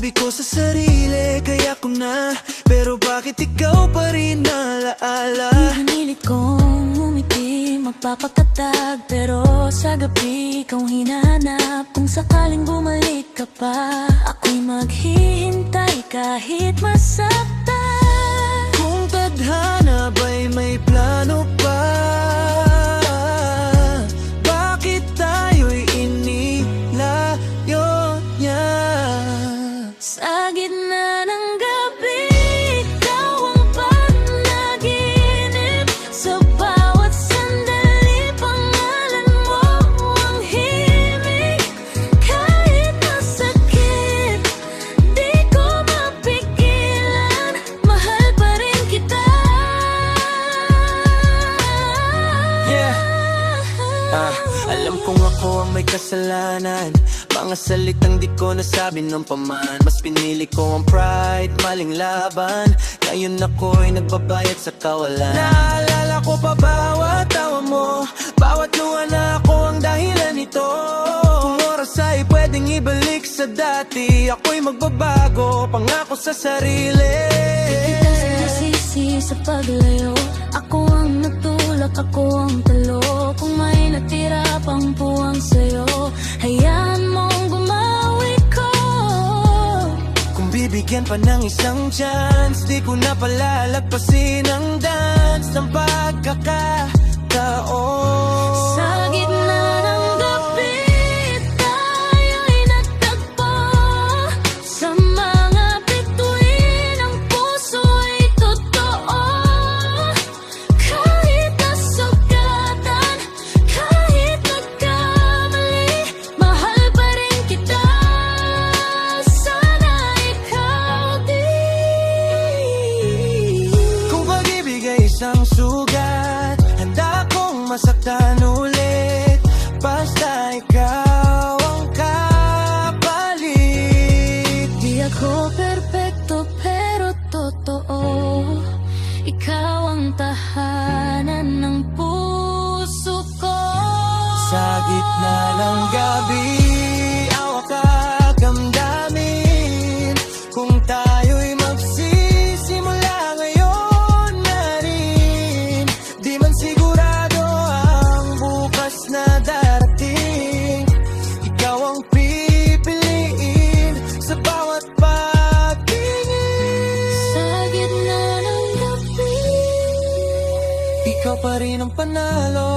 Sabi ko sa sarili, kaya ko na, pero bakit ikaw pa rin nalaala? Pinilit kong umiti, magpapakatag, pero sa gabi ikaw hinahanap. Kung sakaling bumalik ka pa, ako'y maghihintay kahit masaktan. Kung tadhana ba'y may plano pa, bakit tayo'y inilayo niya? Sa gitna ng gabi, ikaw ang panaginip. Sa bawat sandali, pangalan mo ang himig. Kahit masakit, di ko mapigilan, mahal pa rin kita. Alam kong ako ang may kasalanan, mga salitang di ko nasabi ng paman. Mas pinili ko ang pride, maling laban. Ngayon ako'y nagbabayad sa kawalan. Naalala ko pa bawat tawa mo, bawat luha na ako ang dahilan nito. Kung oras ay pwedeng ibalik sa dati, ako'y magbabago, pangako sa sarili. Kita sinasisi sa paglayo, ako ang nagtulak, ako ang talo. Kung may natira pang puwang sa'yo, hayaan mong gumawi ko. Kung bibigyan pa ng isang chance, di ko na palalagpasin ang dance ng pagkakataon. Sa gitna ng gabi, tayo'y nagtagpo. Sa mga bituin, ang puso'y totoo. Kahit nasugatan, kahit nagkamali, mahal pa rin kita. Sana ikaw din. Kung pag-ibig ay isang sugat, handa akong masaktan ulit, basta ikaw ang kapalit. Di ako perpekto pero totoo, ikaw ang tahanan ng puso ko. Sa gitna ng gabi, awak kakamdamin. Kung tayo'y magsisimula ngayon na rin, di man sigurado ang bukas na darating. Ikaw ang pipiliin sa bawat pagtingin. Sa gitna ng gabi, Ikaw pa rin ang panalo.